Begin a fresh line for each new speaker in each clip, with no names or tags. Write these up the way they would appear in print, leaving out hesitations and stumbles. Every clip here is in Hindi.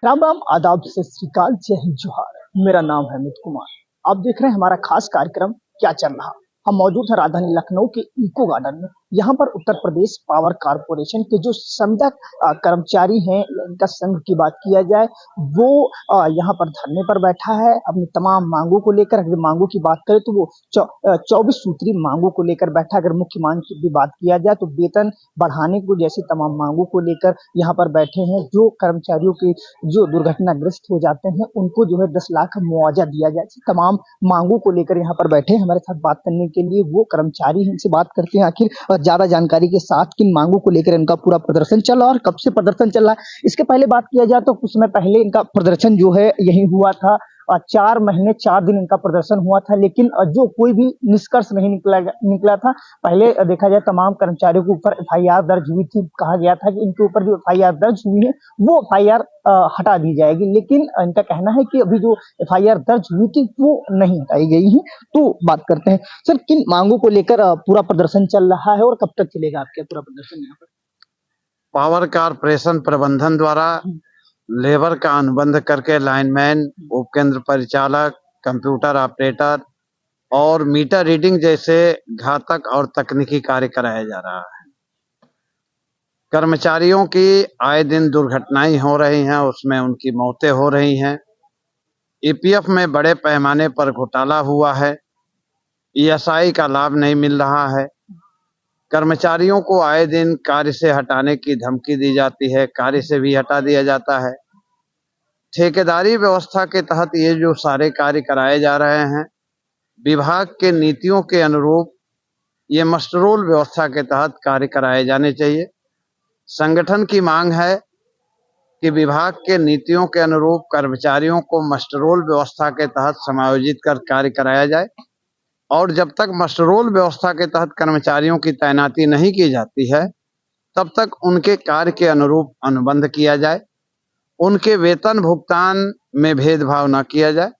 राम राम, आदाब, सत श्री अकाल, जय हिंद, जोहार। मेरा नाम है अमित कुमार। आप देख रहे हैं हमारा खास कार्यक्रम क्या चल रहा। हम मौजूद हैं राजधानी लखनऊ के इको गार्डन में। यहाँ पर उत्तर प्रदेश पावर कारपोरेशन के जो संविदा कर्मचारी हैं, इनका संघ की बात किया जाए, वो यहाँ पर धरने पर बैठा है अपनी तमाम मांगों को लेकर। अगर मांगों की बात करें तो वो 24 सूत्री मांगों को लेकर बैठा। अगर मुख्य मांग की भी बात किया जाए तो वेतन बढ़ाने को जैसी तमाम मांगों को लेकर यहाँ पर बैठे हैं। जो कर्मचारियों की जो दुर्घटनाग्रस्त हो जाते हैं उनको जो है 10 लाख मुआवजा दिया जाए, तमाम मांगों को लेकर यहाँ पर बैठे हैं। हमारे साथ बात करने के लिए वो कर्मचारी हैं, इनसे बात करते हैं आखिर ज्यादा जानकारी के साथ किन मांगों को लेकर इनका पूरा प्रदर्शन चल रहा है और कब से प्रदर्शन चल रहा है। इसके पहले बात किया जाए तो कुछ समय पहले इनका प्रदर्शन जो है यही हुआ था। 4 महीने 4 दिन इनका प्रदर्शन हुआ था, लेकिन जो कोई भी निष्कर्ष नहीं निकला था। पहले देखा जाए तमाम कर्मचारियों के ऊपर एफआईआर दर्ज हुई थी। कहा गया था कि इनके ऊपर जो एफआईआर दर्ज हुई है वो एफआईआर हटा दी जाएगी, लेकिन इनका कहना है कि अभी जो एफआईआर दर्ज हुई थी वो नहीं हटाई गई है। तो बात करते हैं सर, किन मांगों को लेकर पूरा प्रदर्शन चल रहा है और कब तक चलेगा आपका पूरा प्रदर्शन यहाँ पर?
पावर कारपोरेशन प्रबंधन द्वारा लेबर का अनुबंध करके लाइनमैन, उपकेंद्र परिचालक, कंप्यूटर ऑपरेटर और मीटर रीडिंग जैसे घातक और तकनीकी कार्य कराया जा रहा है। कर्मचारियों की आए दिन दुर्घटनाएं हो रही हैं, उसमें उनकी मौतें हो रही हैं। ईपीएफ में बड़े पैमाने पर घोटाला हुआ है। ईएसआई का लाभ नहीं मिल रहा है। कर्मचारियों को आए दिन कार्य से हटाने की धमकी दी जाती है, कार्य से भी हटा दिया जाता है। ठेकेदारी व्यवस्था के तहत ये जो सारे कार्य कराए जा रहे हैं, विभाग के नीतियों के अनुरूप ये मस्ट रोल व्यवस्था के तहत कार्य कराए जाने चाहिए। संगठन की मांग है कि विभाग के नीतियों के अनुरूप कर्मचारियों को मस्ट रोल व्यवस्था के तहत समायोजित कर कार्य कराया जाए, और जब तक मस्ट रोल व्यवस्था के तहत कर्मचारियों की तैनाती नहीं की जाती है तब तक उनके कार्य के अनुरूप अनुबंध किया जाए। उनके वेतन भुगतान में भेदभाव न किया जाए।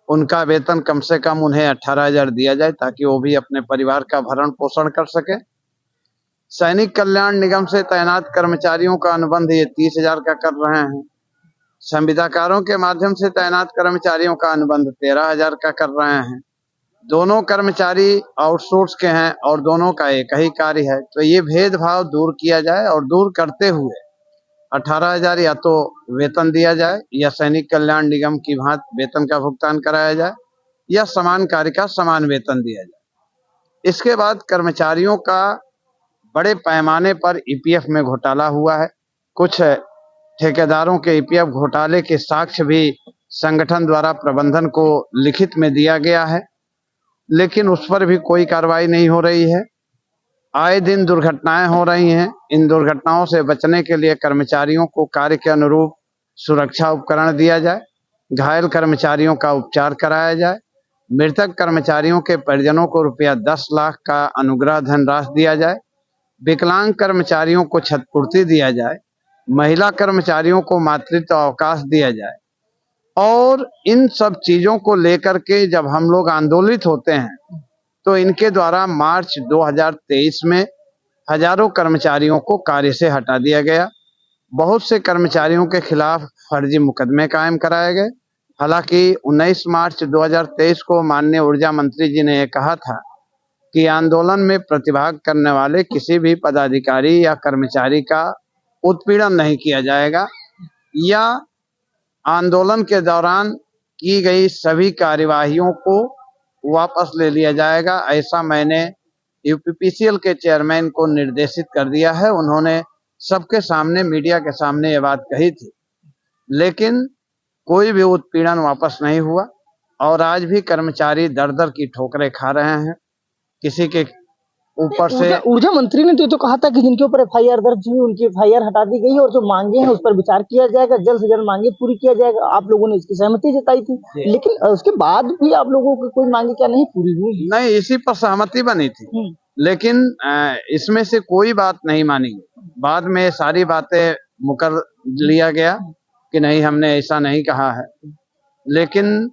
उनका वेतन कम से कम उन्हें 18,000 दिया जाए ताकि वो भी अपने परिवार का भरण पोषण कर सके। सैनिक कल्याण निगम से तैनात कर्मचारियों का अनुबंध ये 30,000 का कर रहे हैं। संविदाकारों के माध्यम से तैनात कर्मचारियों का अनुबंध 13,000 का कर रहे हैं। दोनों कर्मचारी आउटसोर्स के हैं और दोनों का एक ही कार्य है, तो ये भेदभाव दूर किया जाए और दूर करते हुए 18,000 या तो वेतन दिया जाए या सैनिक कल्याण निगम की भांति वेतन का भुगतान कराया जाए या समान कार्य का समान वेतन दिया जाए। इसके बाद कर्मचारियों का बड़े पैमाने पर ईपीएफ में घोटाला हुआ है। कुछ ठेकेदारों के ईपीएफ घोटाले के साक्ष्य भी संगठन द्वारा प्रबंधन को लिखित में दिया गया है, लेकिन उस पर भी कोई कार्रवाई नहीं हो रही है। आए दिन दुर्घटनाएं हो रही हैं। इन दुर्घटनाओं से बचने के लिए कर्मचारियों को कार्य के अनुरूप सुरक्षा उपकरण दिया जाए, घायल कर्मचारियों का उपचार कराया जाए, मृतक कर्मचारियों के परिजनों को रुपया 10 लाख का अनुग्रह धनराशि दिया जाए, विकलांग कर्मचारियों को क्षतिपूर्ति दिया जाए, महिला कर्मचारियों को मातृत्व अवकाश दिया जाए। और इन सब चीजों को लेकर के जब हम लोग आंदोलित होते हैं तो इनके द्वारा मार्च 2023 में हजारों कर्मचारियों को कार्य से हटा दिया गया। बहुत से कर्मचारियों के खिलाफ फर्जी मुकदमे कायम कराए गए। हालांकि 19 मार्च 2023 को माननीय ऊर्जा मंत्री जी ने यह कहा था कि आंदोलन में प्रतिभाग करने वाले किसी भी पदाधिकारी या कर्मचारी का उत्पीड़न नहीं किया जाएगा या आंदोलन के दौरान की गई सभी कार्यवाहियों को वापस ले लिया जाएगा। ऐसा मैंने यूपीपीसीएल के चेयरमैन को निर्देशित कर दिया है। उन्होंने सबके सामने, मीडिया के सामने ये बात कही थी, लेकिन कोई भी उत्पीड़न वापस नहीं हुआ और आज भी कर्मचारी दर दर की ठोकरें खा रहे हैं। किसी के ऊपर से
ऊर्जा मंत्री ने तो कहा था कि जिनके ऊपर एफआईआर दर्ज हुई उनकी एफआईआर हटा दी गई और जो मांगे हैं उस पर विचार किया जाएगा, जल्द से जल्द मांगे पूरी किया जाएगा। आप लोगों ने इसकी सहमति जताई थी, लेकिन उसके बाद भी आप लोगों की कोई मांगे क्या नहीं पूरी हुई?
नहीं, इसी पर सहमति बनी थी, लेकिन इसमें से कोई बात नहीं मानी। बाद में सारी बातें मुकर लिया गया कि नहीं, हमने ऐसा नहीं कहा है। लेकिन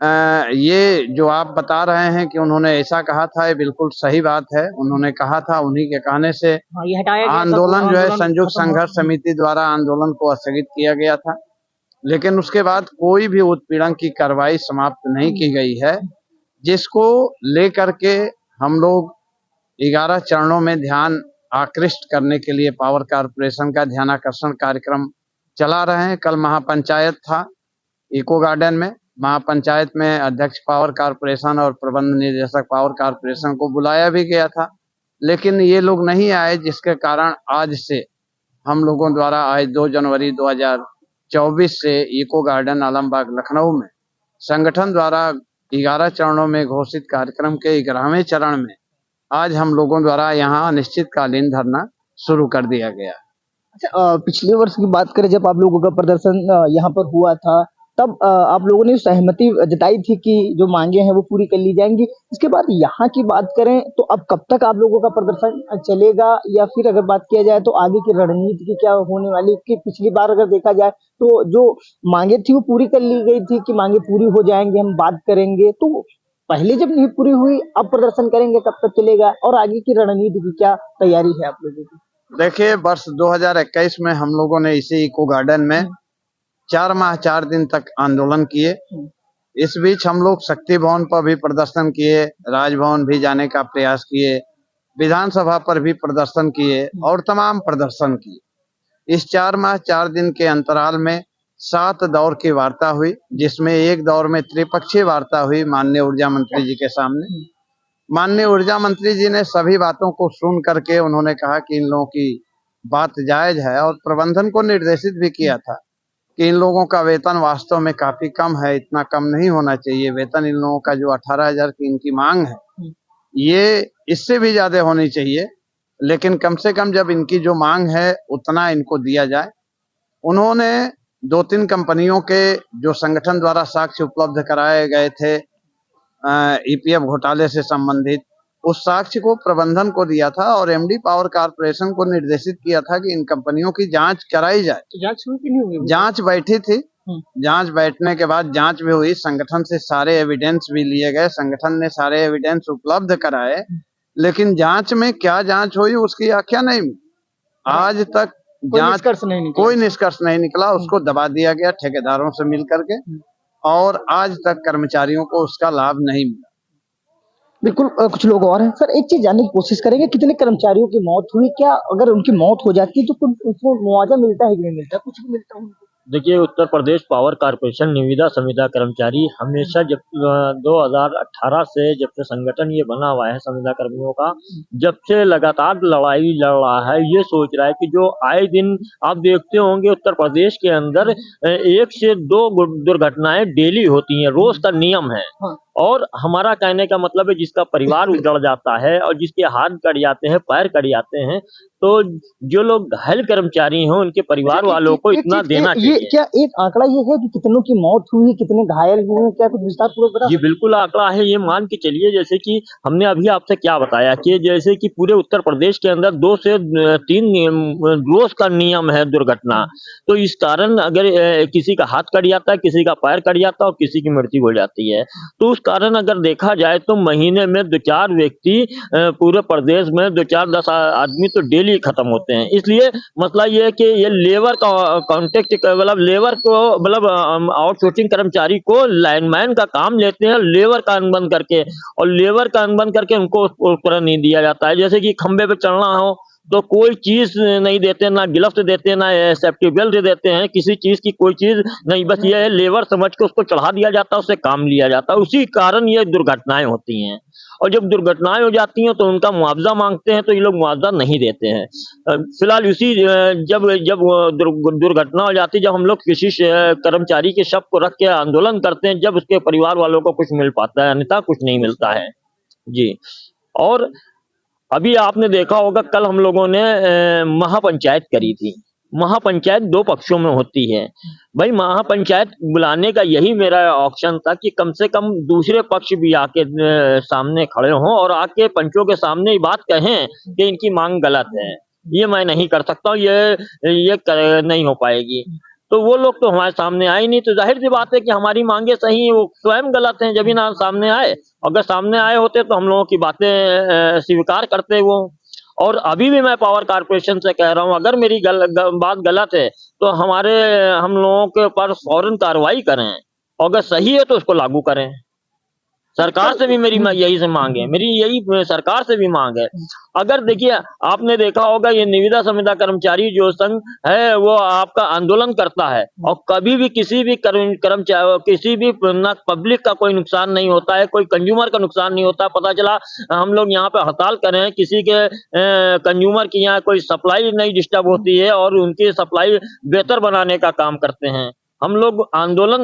ये जो आप बता रहे हैं कि उन्होंने ऐसा कहा था, ये बिल्कुल सही बात है। उन्होंने कहा था, उन्हीं के कहने से आंदोलन जो है संयुक्त संघर्ष समिति द्वारा आंदोलन को स्थगित किया गया था। लेकिन उसके बाद कोई भी उत्पीड़न की कार्रवाई समाप्त नहीं की गई है, जिसको लेकर के हम लोग 11 चरणों में ध्यान आकृष्ट करने के लिए पावर कारपोरेशन का ध्यानाकर्षण कार्यक्रम चला रहे हैं। कल महापंचायत था इको गार्डन में। महापंचायत में अध्यक्ष पावर कारपोरेशन और प्रबंध निदेशक पावर कारपोरेशन को बुलाया भी गया था, लेकिन ये लोग नहीं आए, जिसके कारण आज से हम लोगों द्वारा आज 2 जनवरी 2024 से इको गार्डन आलमबाग लखनऊ में संगठन द्वारा 11 चरणों में घोषित कार्यक्रम के 11वें चरण में आज हम लोगों द्वारा यहाँ अनिश्चितकालीन धरना शुरू कर दिया गया।
अच्छा, पिछले वर्ष की बात करें जब आप लोगों का प्रदर्शन यहाँ पर हुआ था, तब आप लोगों ने सहमति जताई थी कि जो मांगे हैं वो पूरी कर ली जाएंगी। इसके बाद यहाँ की बात करें तो अब कब तक आप लोगों का प्रदर्शन चलेगा, या फिर अगर बात किया जाए तो आगे की रणनीति की क्या होने वाली? कि पिछली बार अगर देखा जाए तो जो मांगे थी वो पूरी कर ली गई थी कि मांगे पूरी हो जाएंगे, हम बात करेंगे, तो पहले जब नहीं पूरी हुई अब प्रदर्शन करेंगे, कब तक चलेगा और आगे की रणनीति की क्या तैयारी है आप लोगों की?
देखिए, वर्ष 2021 में हम लोगों ने इसी इको गार्डन में 4 माह 4 दिन तक आंदोलन किए। इस बीच हम लोग शक्ति भवन पर भी प्रदर्शन किए, राजभवन भी जाने का प्रयास किए, विधानसभा पर भी प्रदर्शन किए और तमाम प्रदर्शन किए। इस 4 माह 4 दिन के अंतराल में 7 दौर की वार्ता हुई, जिसमें एक दौर में त्रिपक्षीय वार्ता हुई माननीय ऊर्जा मंत्री जी के सामने। माननीय ऊर्जा मंत्री जी ने सभी बातों को सुन करके उन्होंने कहा कि इन लोगों की बात जायज है और प्रबंधन को निर्देशित भी किया था कि इन लोगों का वेतन वास्तव में काफी कम है, इतना कम नहीं होना चाहिए। वेतन इन लोगों का जो 18,000 की इनकी मांग है, ये इससे भी ज्यादा होनी चाहिए, लेकिन कम से कम जब इनकी जो मांग है उतना इनको दिया जाए। उन्होंने 2-3 कंपनियों के जो संगठन द्वारा साक्ष्य उपलब्ध कराए गए थे ईपीएफ घोटाले से संबंधित, उस साक्ष्य को प्रबंधन को दिया था और एमडी पावर कारपोरेशन को निर्देशित किया था कि इन कंपनियों की जांच कराई जाए।
तो जांच हुई कि नहीं हुई?
जांच बैठी थी, जांच बैठने के बाद जांच भी हुई, संगठन से सारे एविडेंस भी लिए गए, संगठन ने सारे एविडेंस उपलब्ध कराए, लेकिन जांच में क्या जांच हुई उसकी व्याख्या नहीं मिली। आज तक जांच कोई निष्कर्ष नहीं निकला, उसको दबा दिया गया ठेकेदारों से मिल करके, और आज तक कर्मचारियों को उसका लाभ नहीं मिला।
बिल्कुल, कुछ लोग और हैं सर, एक चीज जानने की कोशिश करेंगे, कितने कर्मचारियों की मौत हुई? क्या अगर उनकी मौत हो जाती है तो कुछ उसको मुआवजा मिलता है कि नहीं मिलता? कुछ भी मिलता है उनको?
देखिए, उत्तर प्रदेश पावर कारपोरेशन निविदा संविदा कर्मचारी हमेशा जब 2018 से जब से संगठन ये बना हुआ है संविदा कर्मियों का, जब से लगातार लड़ाई लड़ रहा है। ये सोच रहा है कि जो आए दिन आप देखते होंगे उत्तर प्रदेश के अंदर 1 से 2 दुर्घटनाएं डेली होती हैं, रोज का नियम है। और हमारा कहने का मतलब है जिसका परिवार उजड़ जाता है और जिसके हाथ कट जाते हैं, पैर कट जाते हैं, तो जो लोग घायल कर्मचारी हैं उनके परिवार वालों को इतना देना चाहिए।
ये क्या एक आंकड़ा ये है कि कितनों की मौत हुई, कितने घायल हुए, क्या कुछ विस्तार पूर्वक बता?
जी बिल्कुल आंकड़ा है, ये मान के चलिए जैसे कि हमने अभी आपसे क्या बताया कि जैसे कि पूरे उत्तर प्रदेश के अंदर 2 से 3 रोज का नियम है दुर्घटना। तो इस कारण अगर किसी का हाथ कट जाता है, किसी का पैर कट जाता है और किसी की मृत्यु हो जाती है, तो उस कारण अगर देखा जाए तो महीने में 2-4 व्यक्ति पूरे प्रदेश में 2-4-10 आदमी तो डेली खत्म होते हैं। इसलिए मसला ये है कि ये लेबर का कॉन्टेक्ट मतलब लेबर को मतलब आउटसोर्सिंग कर्मचारी को लाइनमैन का काम लेते हैं, लेबर का अनुबंध करके, और लेबर का अनुबंध करके उनको उपकरण नहीं दिया जाता है। जैसे कि खंबे पे चढ़ना हो तो कोई चीज नहीं देते, ना गिलफ्ट देते, ना सेफ्टी बेल्ट देते हैं, किसी चीज की कोई चीज नहीं, बस ये है लेबर समझ के उसको चढ़ा दिया जाता है, उससे काम लिया जाता है। उसी कारण ये दुर्घटनाएं होती हैं, और जब दुर्घटनाएं हो जाती हैं तो उनका मुआवजा मांगते हैं तो ये लोग मुआवजा नहीं देते हैं। फिलहाल इसी जब जब दुर्घटना हो जाती है, जब हम लोग किसी कर्मचारी के शव को रख के आंदोलन करते हैं, जब उसके परिवार वालों को कुछ मिल पाता है, अन्यथा कुछ नहीं मिलता है जी। और अभी आपने देखा होगा कल हम लोगों ने महापंचायत करी थी। महापंचायत 2 पक्षों में होती है भाई। महापंचायत बुलाने का यही मेरा ऑप्शन था कि कम से कम दूसरे पक्ष भी आके सामने खड़े हों और आके पंचों के सामने ये बात कहें कि इनकी मांग गलत है। ये मैं नहीं कर सकता हूँ, ये नहीं हो पाएगी। तो वो लोग तो हमारे सामने आए नहीं, तो जाहिर सी बात है कि हमारी मांगे सही है, वो स्वयं गलत हैं जब ही ना सामने आए। अगर सामने आए होते तो हम लोगों की बातें स्वीकार करते वो। और अभी भी मैं पावर कारपोरेशन से कह रहा हूँ, अगर मेरी बात गलत है तो हम लोगों के ऊपर फौरन कार्रवाई करें, और अगर सही है तो उसको लागू करें। सरकार से भी मेरी यही से मांग है, मेरी यही सरकार से भी मांग है। अगर देखिए, आपने देखा होगा ये निविदा संविदा कर्मचारी जो संघ है वो आपका आंदोलन करता है, और कभी भी किसी भी कर्मचारी, किसी भी ना पब्लिक का कोई नुकसान नहीं होता है, कोई कंज्यूमर का नुकसान नहीं होता। पता चला हम लोग यहाँ पे हड़ताल कर रहे हैं, किसी के कंज्यूमर की यहाँ कोई सप्लाई नहीं डिस्टर्ब होती है और उनकी सप्लाई बेहतर बनाने का काम करते हैं। हम लोग आंदोलन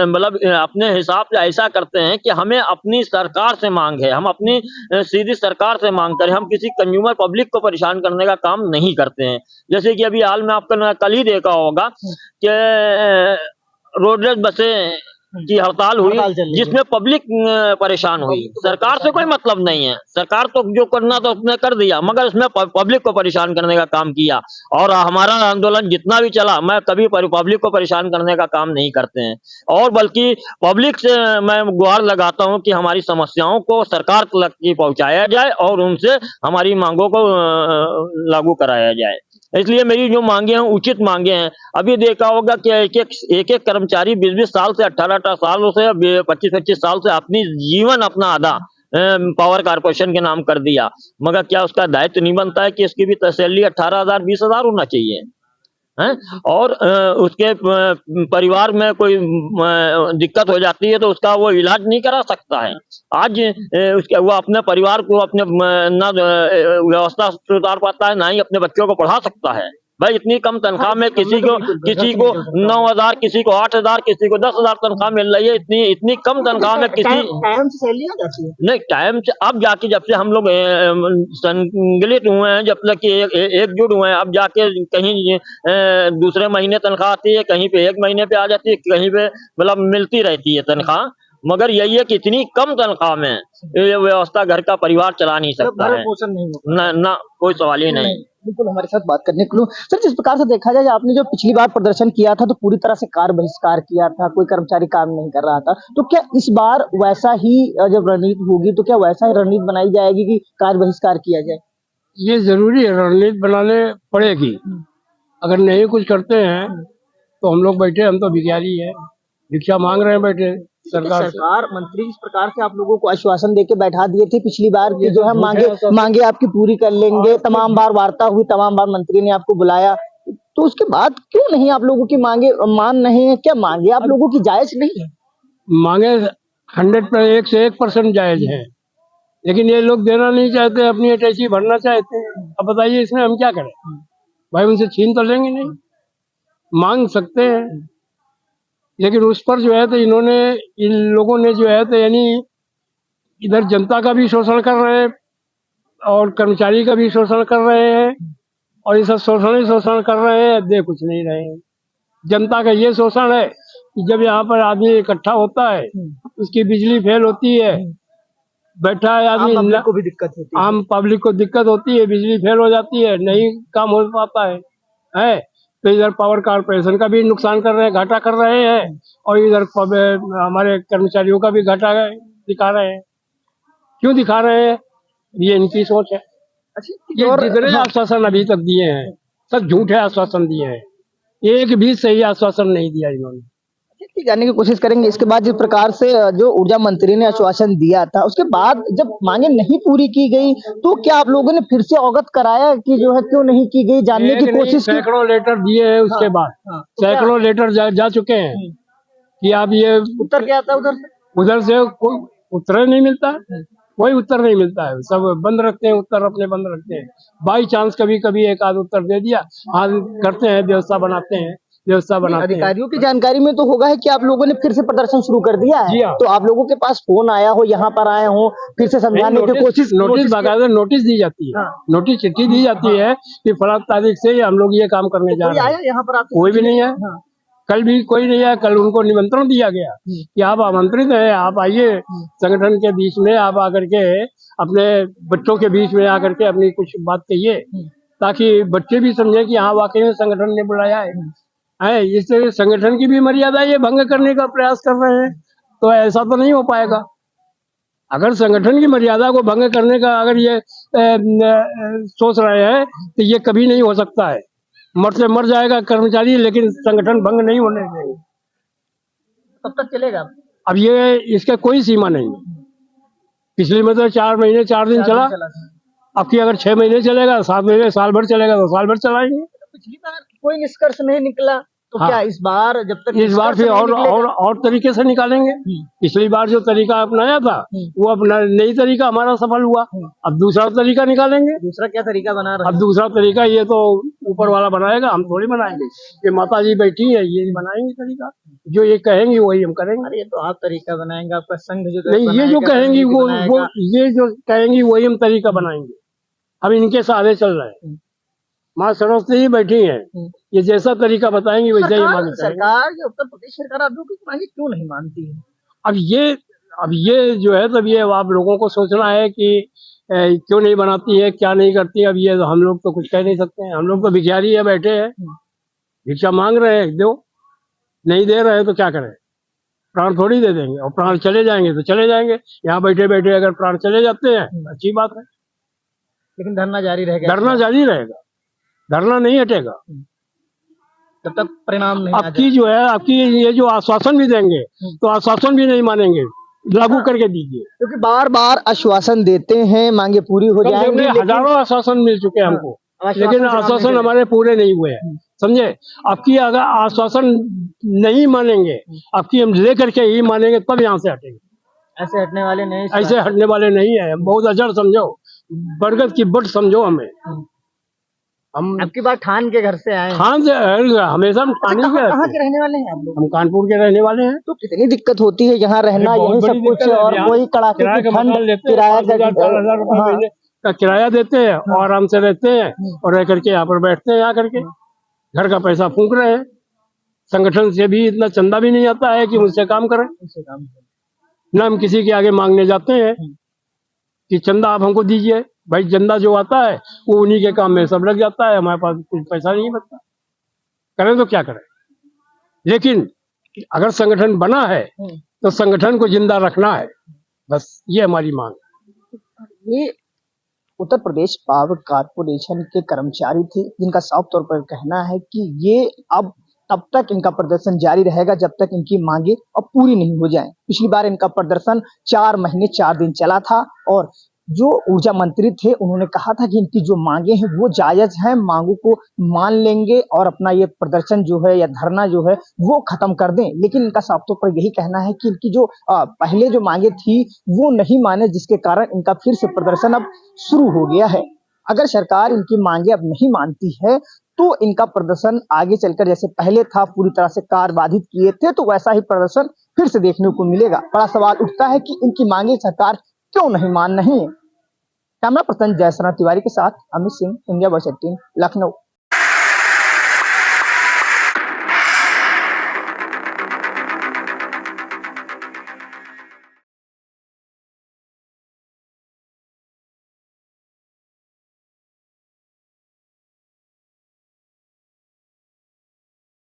मतलब अपने हिसाब से ऐसा करते हैं कि हमें अपनी सरकार से मांग है, हम अपनी सीधी सरकार से मांग करें, हम किसी कंज्यूमर पब्लिक को परेशान करने का काम नहीं करते हैं। जैसे कि अभी हाल में आपने कल ही देखा होगा कि रोडवेज बसें की हड़ताल हुई, जिसमें पब्लिक परेशान हुई। सरकार से कोई मतलब नहीं है, सरकार तो जो करना था उसने कर दिया, मगर उसमें पब्लिक को परेशान करने का काम किया। और हमारा आंदोलन जितना भी चला, मैं कभी पब्लिक को परेशान करने का काम नहीं करते हैं, और बल्कि पब्लिक से मैं गुहार लगाता हूं कि हमारी समस्याओं को सरकार तक पहुंचाया जाए और उनसे हमारी मांगों को लागू कराया जाए। इसलिए मेरी जो मांगे हैं उचित मांगे हैं। अभी देखा होगा कि एक एक कर्मचारी 20-20 साल से 18 सालों से 25-25 साल से अपनी जीवन अपना आधा पावर कारपोरेशन के नाम कर दिया, मगर क्या उसका दायित्व नहीं बनता है कि इसकी भी सैलरी 18,000 20,000 होना चाहिए है? और उसके परिवार में कोई दिक्कत हो जाती है तो उसका वो इलाज नहीं करा सकता है। आज उसके वो अपने परिवार को अपने ना व्यवस्था सुधार पाता है, ना ही अपने बच्चों को पढ़ा सकता है। भाई इतनी कम तनख्वाह में किसी को 9,000, किसी को 8,000, किसी को 10,000 तनख्वाह मिल रही है। इतनी कम तनख्वाह में किसी
टाइम से सैलरी आ जाती है?
नहीं, टाइम से अब जाके जब से हम लोग संगठित हुए हैं, जब तक कि एकजुट हुए हैं, अब जाके कहीं दूसरे महीने तनख्वाह आती है, कहीं पे 1 महीने पे आ जाती है, कहीं पे मतलब मिलती रहती है तनख्वाह। मगर यही है कि इतनी कम तनख्वाह में ये व्यवस्था घर का परिवार चला नहीं सकता है। ना कोई सवाल ही नहीं।
बिल्कुल हमारे साथ बात करने के लिए सर, जिस प्रकार से देखा जाए, आपने जो पिछली बार प्रदर्शन किया था तो पूरी तरह से कार्य बहिष्कार किया था, कोई कर्मचारी काम नहीं कर रहा था, तो क्या इस बार वैसा ही जब रणनीति होगी तो क्या वैसा ही रणनीति बनाई जाएगी कि कार्य बहिष्कार किया जाए?
ये जरूरी है, रणनीति बनाने पड़ेगी। अगर नहीं कुछ करते हैं तो हम लोग बैठे, हम तो भिखारी है, भिक्षा मांग रहे हैं बैठे।
सरकार मंत्री जिस प्रकार से आप लोगों को आश्वासन देके बैठा दिए थे पिछली बार कि जो है मांगे आपकी पूरी कर लेंगे, तमाम बार वार्ता हुई, तमाम बार मंत्री ने आपको बुलाया, तो उसके बाद क्यों नहीं आप लोगों की मांगे मान नहीं है? क्या मांगे आप लोगों की जायज नहीं है?
मांगे 101% जायज है, लेकिन ये लोग देना नहीं चाहते, अपनी अटैची भरना चाहते हैं। अब बताइए इसमें हम क्या करें? भाई उनसे छीन तो लेंगे नहीं, मांग सकते हैं, लेकिन उस पर जो है तो इन लोगों ने जो है तो यानी इधर जनता का भी शोषण कर रहे हैं और कर्मचारी का भी शोषण कर रहे हैं, और ये सब शोषण ही शोषण कर रहे हैं, दे कुछ नहीं रहे हैं। जनता का ये शोषण है कि जब यहाँ पर आदमी इकट्ठा होता है, उसकी बिजली फेल होती है, बैठा है आदमी,
आम पब्लिक को भी दिक्कत होती है,
आम पब्लिक को दिक्कत होती है, बिजली फेल हो जाती है, नहीं काम हो पाता है। तो इधर पावर कारपोरेशन का भी नुकसान कर रहे हैं, घाटा कर रहे हैं, और इधर हमारे कर्मचारियों का भी घाटा दिखा रहे हैं। क्यों दिखा रहे हैं? ये इनकी सोच है। ये जितने आश्वासन अभी तक दिए हैं सब झूठे आश्वासन दिए हैं, एक भी सही आश्वासन नहीं दिया इन्होंने।
जानने की कोशिश करेंगे इसके बाद जिस प्रकार से जो ऊर्जा मंत्री ने आश्वासन दिया था, उसके बाद जब मांगे नहीं पूरी की गई तो क्या आप लोगों ने फिर से अवगत कराया कि जो है क्यों नहीं की गई, जानने की कोशिश?
सैकड़ों लेटर दिए हैं, उसके बाद सैकड़ों लेटर जा चुके हैं कि आप ये
उत्तर क्या आता है?
उधर से कोई उत्तर नहीं मिलता, कोई उत्तर नहीं मिलता है, सब बंद रखते हैं, उत्तर अपने बंद रखते हैं। बाई चांस कभी कभी एक आध उत्तर दे दिया, आज करते हैं, व्यवस्था बनाते हैं।
अधिकारियों की जानकारी में तो होगा है कि आप लोगों ने फिर से प्रदर्शन शुरू कर दिया है, तो आप लोगों के पास फोन आया हो, यहाँ पर आए हो, फिर से समझाने की कोशिश?
नोटिस बाकायदा नोटिस दी जाती है, नोटिस चिट्ठी दी जाती है कि फलां तारीख से हम लोग ये काम करने जा रहे हैं।
यहाँ पर
कोई भी नहीं है, कल भी कोई नहीं है। कल उनको निमंत्रण दिया गया कि आप आमंत्रित हैं, आप आइए संगठन के बीच में, आप आकर के अपने बच्चों के बीच में आकर के अपनी कुछ बात कहिए, ताकि बच्चे भी समझे कि हाँ वाकई में संगठन ने बुलाया है। इससे संगठन की भी मर्यादा ये भंग करने का प्रयास कर रहे हैं, तो ऐसा तो नहीं हो पाएगा। अगर संगठन की मर्यादा को भंग करने का अगर ये सोच रहे हैं तो ये कभी नहीं हो सकता है। मर से मर जाएगा कर्मचारी, लेकिन संगठन भंग नहीं होने देंगे।
कब तक चलेगा?
अब ये इसका कोई सीमा नहीं है। पिछली में तो 4 महीने 4 दिन चला, अब की अगर 6 महीने चलेगा, 7 महीने, साल भर चलेगा तो साल भर चलाएंगे।
पिछली बार कोई निष्कर्ष नहीं निकला तो
हाँ।
क्या इस बार जब तक
इस बार फिर और तरीके से निकालेंगे। पिछली बार जो तरीका अपनाया था वो अपना नई तरीका हमारा सफल हुआ। अब दूसरा तरीका निकालेंगे।
दूसरा क्या तरीका बना रहे
अब दूसरा तरीका ये तो ऊपर वाला बनाएगा, हम थोड़ी बनाएंगे। ये माता जी बैठी है, ये बनाएंगे तरीका, जो ये कहेंगी वही हम करेंगे।
अरे ये तो आप तरीका बनाएंगे, आपका संघ जो
नहीं, ये जो कहेंगी वो ये जो कहेंगी वही हम तरीका बनाएंगे। हम इनके सहारे चल रहे हैं। माँ सरस्वती ही बैठी है, ये जैसा तरीका बताएंगी वैसा ही मांगे।
सरकार जो उत्तर प्रदेश सरकार आप लोगों की मांगे क्यों नहीं मानती है?
अब ये जो है, तब ये आप लोगों को सोचना है कि क्यों नहीं बनाती है, क्या नहीं करती है। अब ये हम लोग तो कुछ कह नहीं सकते हैं। हम लोग तो भिखारी है, बैठे हैं, भिक्षा मांग रहे हैं, दो नहीं दे रहे हैं तो क्या करें? प्राण थोड़ी दे देंगे, और प्राण चले जाएंगे तो चले जाएंगे। यहाँ बैठे बैठे अगर प्राण चले जाते हैं अच्छी बात है,
लेकिन धरना जारी रहेगा।
धरना जारी रहेगा, धरना नहीं हटेगा
जब तक परिणाम नहीं
आपकी जो है, आपकी ये जो आश्वासन भी देंगे तो आश्वासन भी नहीं मानेंगे। लागू करके दीजिए,
क्योंकि बार बार आश्वासन देते हैं मांगे पूरी हो जाएंगी।
हजारों आश्वासन मिल चुके हैं हमको, लेकिन आश्वासन हमारे पूरे नहीं हुए हैं, समझे। आपकी अगर आश्वासन नहीं मानेंगे, आपकी हम लेकर के ही मानेंगे तब यहाँ से हटेंगे।
ऐसे हटने वाले नहीं,
ऐसे हटने वाले नहीं है। बहुत अजर समझो, बरगद की बट समझो हमें। हम
आपकी बात ठान के घर से आए,
ठान से हमेशा हम ठान के
कहाँ के रहने वाले हैं आप लोग?
हम कानपुर के रहने वाले हैं।
तो कितनी दिक्कत होती है यहाँ रहना, यही सब कुछ, और वही कड़ाके की ठंड,
किराया 4,000 रुपए का किराया देते हैं और आराम से रहते हैं, और रह करके यहाँ पर बैठते हैं। यहाँ करके घर का पैसा फूंक रहे हैं। संगठन से भी इतना चंदा भी नहीं आता है कि मुझसे काम करें। न हम किसी के आगे मांगने जाते हैं कि चंदा आप हमको दीजिए। भाई चंदा जो आता है वो उन्हीं के काम में सब लग जाता है, हमारे पास कुछ पैसा नहीं बचता। करें तो क्या करें? लेकिन अगर संगठन बना है तो संगठन को जिंदा रखना है, बस ये हमारी मांग है।
ये उत्तर प्रदेश पावर कारपोरेशन के कर्मचारी थे, जिनका साफ तौर पर कहना है कि ये अब तब तक इनका प्रदर्शन जारी रहेगा जब तक इनकी मांगे अब पूरी नहीं हो जाएं। पिछली बार इनका प्रदर्शन 4 महीने 4 दिन चला था, और जो ऊर्जा मंत्री थे उन्होंने कहा था कि इनकी जो मांगे हैं वो जायज हैं, मांगों को मान लेंगे और अपना ये प्रदर्शन जो है या धरना जो है वो खत्म कर दें। लेकिन इनका साफ तौर पर यही कहना है कि इनकी जो पहले जो मांगे थी वो नहीं माने, जिसके कारण इनका फिर से प्रदर्शन अब शुरू हो गया है। अगर सरकार इनकी मांगे अब नहीं मानती है तो इनका प्रदर्शन आगे चलकर जैसे पहले था, पूरी तरह से कार बाधित किए थे, तो वैसा ही प्रदर्शन फिर से देखने को मिलेगा। बड़ा सवाल उठता है कि इनकी मांगे सरकार क्यों नहीं मान रही है। कैमरा पर्सन जयसना तिवारी के साथ अमित सिंह, इंडिया वर्सेस 18, लखनऊ।